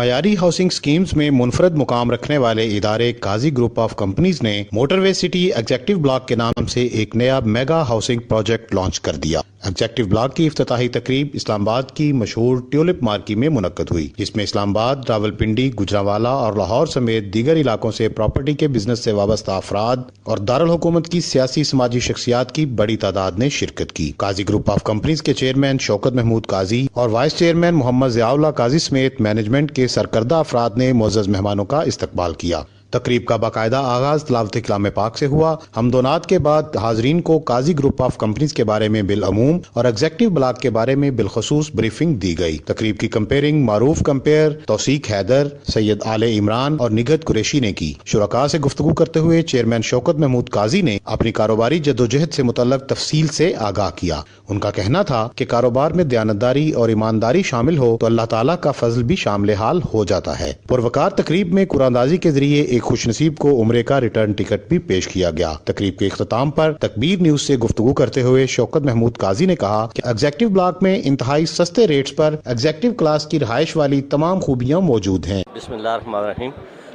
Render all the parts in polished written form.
معیاری housing schemes میں منفرد مقام رکھنے والے ادارے قاضی گروپ آف کمپنیز نے موٹر وے سٹی ایگزیکٹو بلاک کے نام سے ایک نیا میگا ہاؤسنگ پروجیکٹ لانچ کر دیا۔ ایگزیکٹو بلاک کی افتتاحی تقریب اسلام آباد کی مشہور ٹیولپ مارکی میں منعقد ہوئی، جس میں اسلام آباد، راولپنڈی، گوجرانوالہ اور لاہور سمیت دیگر علاقوں سے پراپرٹی کے بزنس سے وابستہ افراد اور دارالحکومت کی سیاسی سماجی شخصیات کی بڑی تعداد نے شرکت کی۔ قاضی گروپ آف کمپنیز کے چیئرمین شوکت محمود قاضی اور وائس چیئرمین محمد ضیاء اللہ قاضی سمیت مینجمنٹ کے سرکردہ افراد نے معزز مہمانوں کا استقبال کیا۔ تقریب کا باقاعدہ آغاز تلاوت کلام پاک سے ہوا۔ حمد و نعت کے بعد حاضرین کو قاضی گروپ آف کمپنیز کے بارے میں بالعموم اور ایگزیکٹو بلاک کے بارے میں بالخصوص بریفنگ دی گئی۔ تقریب کی کمپیئرنگ معروف کمپیئر توثیق حیدر، سید آل عمران اور نگہت قریشی نے کی۔ شرکاء سے گفتگو کرتے ہوئے چیئرمین شوکت محمود قاضی نے اپنی کاروباری جدوجہد سے متعلق تفصیل سے آگاہ کیا۔ ان کا کہنا تھا کہ کاروبار میں دیانتداری اور ایمانداری شامل ہو تو اللہ تعالیٰ کا فضل بھی شامل حال ہو جاتا ہے۔ پروقار تقریب میں قرآن اندازی کے ذریعے ایک خوش نصیب کو عمرے کا ریٹرن ٹکٹ بھی پیش کیا گیا۔ تقریب کے اختتام پر تکبیر نیوز سے گفتگو کرتے ہوئے شوکت محمود قاضی نے کہا کہ ایگزیکٹو بلاک میں انتہائی سستے ریٹس پر ایگزیکٹو کلاس کی رہائش والی تمام خوبیاں موجود ہیں۔ بسم اللہ الرحمن الرحیم۔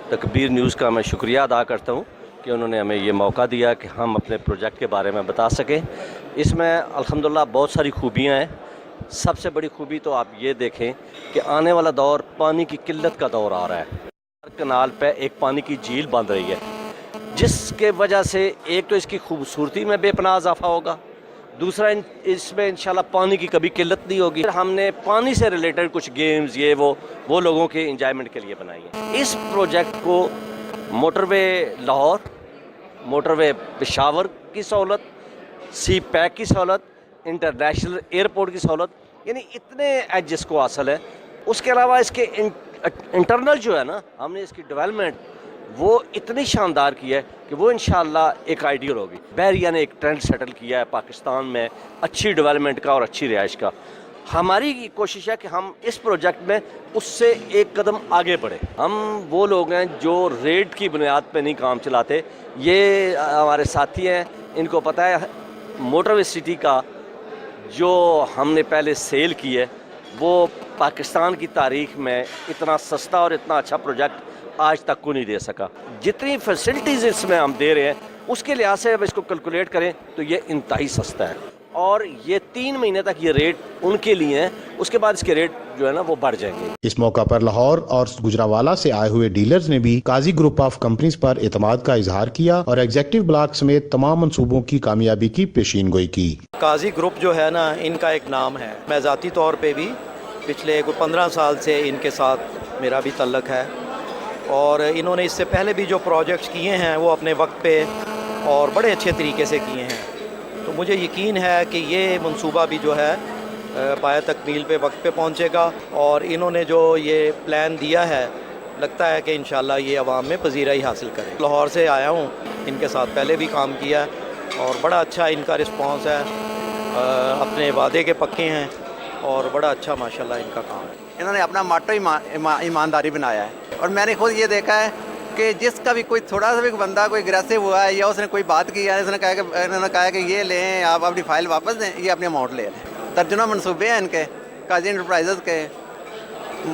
تکبیر نیوز کا میں شکریہ ادا کرتا ہوں کہ انہوں نے ہمیں یہ موقع دیا کہ ہم اپنے پروجیکٹ کے بارے میں بتا سکیں۔ اس میں الحمدللہ بہت ساری خوبیاں ہیں۔ سب سے بڑی خوبی تو آپ یہ دیکھیں کہ آنے والا دور پانی کی قلت کا دور آ رہا ہے۔ کنال پہ ایک پانی کی جھیل بن رہی ہے، جس کے وجہ سے ایک تو اس کی خوبصورتی میں بے پناہ اضافہ ہوگا، دوسرا اس میں انشاءاللہ پانی کی کبھی قلت نہیں ہوگی۔ ہم نے پانی سے ریلیٹڈ کچھ گیمز وہ لوگوں کے انجوائمنٹ کے لیے بنائی ہیں۔ اس پروجیکٹ کو موٹر وے لاہور، موٹر وے پشاور کی سہولت، سی پیک کی سہولت، انٹرنیشنل ایئرپورٹ کی سہولت، یعنی اتنے ایجز کو حاصل ہے۔ اس کے علاوہ اس کے انٹرنل جو ہے نا، ہم نے اس کی ڈیولپمنٹ وہ اتنی شاندار کی ہے کہ وہ انشاءاللہ ایک آئیڈیل ہوگی۔ بحریہ نے ایک ٹرینڈ سیٹل کیا ہے پاکستان میں اچھی ڈیولپمنٹ کا اور اچھی رہائش کا۔ ہماری کوشش ہے کہ ہم اس پروجیکٹ میں اس سے ایک قدم آگے بڑھیں۔ ہم وہ لوگ ہیں جو ریٹ کی بنیاد پہ نہیں کام چلاتے۔ یہ ہمارے ساتھی ہیں، ان کو پتہ ہے موٹر وے سٹی کا جو ہم نے پہلے سیل کی ہے وہ پاکستان کی تاریخ میں اتنا سستا اور اتنا اچھا پروجیکٹ آج تک کو نہیں دے سکا۔ جتنی فیسلٹیز اس میں ہم دے رہے ہیں اس کے لحاظ سے اب اس کو کیلکولیٹ کریں تو یہ انتہائی سستا ہے، اور یہ 3 مہینے تک یہ ریٹ ان کے لیے ہیں، اس کے بعد اس کے ریٹ جو ہے نا وہ بڑھ جائیں گے۔ اس موقع پر لاہور اور گوجرانوالہ سے آئے ہوئے ڈیلرز نے بھی قاضی گروپ آف کمپنیز پر اعتماد کا اظہار کیا اور ایگزیکٹو بلاک سمیت تمام منصوبوں کی کامیابی کی پیشین گوئی کی۔ قاضی گروپ جو ہے نا، ان کا ایک نام ہے۔ میں ذاتی طور پہ بھی پچھلے 15 سال سے ان کے ساتھ میرا بھی تعلق ہے، اور انہوں نے اس سے پہلے بھی جو پروجیکٹس کیے ہیں وہ اپنے وقت پہ اور بڑے اچھے طریقے سے کیے ہیں۔ تو مجھے یقین ہے کہ یہ منصوبہ بھی جو ہے پایہ تکمیل پہ وقت پہ پہنچے گا، اور انہوں نے جو یہ پلان دیا ہے لگتا ہے کہ انشاءاللہ یہ عوام میں پذیرائی حاصل کرے۔ لاہور سے آیا ہوں، ان کے ساتھ پہلے بھی کام کیا اور بڑا اچھا ان کا رسپانس ہے، اپنے وعدے کے پکے ہیں اور بڑا اچھا ماشاءاللہ ان کا کام ہے۔ انہوں نے اپنا ماٹو ایمانداری بنایا ہے، اور میں نے خود یہ دیکھا ہے کہ جس کا بھی کوئی تھوڑا سا بھی بندہ کوئی اگریسو ہوا ہے یا اس نے کوئی بات کی ہے، انہوں نے کہا کہ یہ لیں، آپ اپنی فائل واپس دیں، یہ اپنے اماؤنٹ لے لیں۔ درجنوں منصوبے ہیں ان کے، قاضی انٹرپرائزز کے۔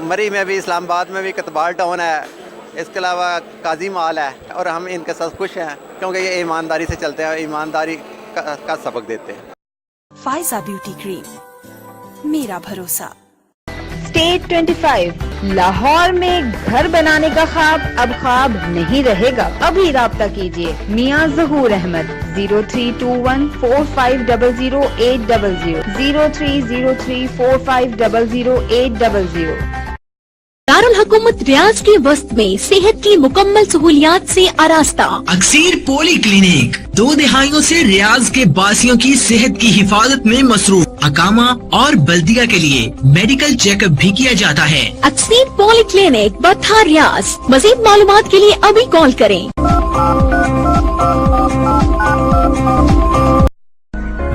مری میں بھی، اسلام آباد میں بھی کتبال ٹاؤن ہے، اس کے علاوہ قاضی مال ہے، اور ہم ان کے ساتھ خوش ہیں کیونکہ یہ ایمانداری سے چلتے ہیں، ایمانداری کا سبق دیتے ہیں۔ فائزہ بیوٹی کریم، میرا بھروسہ۔ اسٹیٹ 25 لاہور میں گھر بنانے کا خواب اب خواب نہیں رہے گا۔ ابھی رابطہ کیجیے میاں ظہور احمد 032145008000 030345008000۔ دارالحکومت ریاض کے وسط میں صحت کی مکمل سہولیات سے آراستہ اکثیر پولی کلینک 2 دہائیوں سے ریاض کے باسیوں کی صحت کی حفاظت میں مصروف۔ اقامہ اور بلدیہ کے لیے میڈیکل چیک اپ بھی کیا جاتا ہے۔ اکثیر پولی کلینک بتھا ریاض۔ مزید معلومات کے لیے ابھی کال کریں۔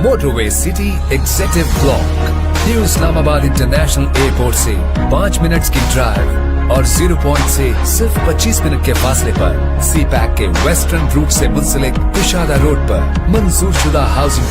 موٹر وے سٹی ایگزیکٹو بلاک، نیو اسلام آباد انٹرنیشنل ایئرپورٹ سے 5 منٹ کی ڈرائیو اور 0 پوائنٹ سے صرف 25 منٹ کے فاصلے پر سی پیک کے ویسٹرن روٹ سے منسلک کشادہ روڈ پر منظور شدہ ہاؤسنگ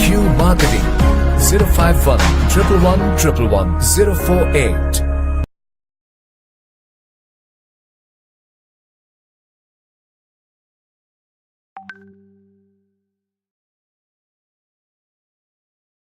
Q Marketing 051 111 111 048।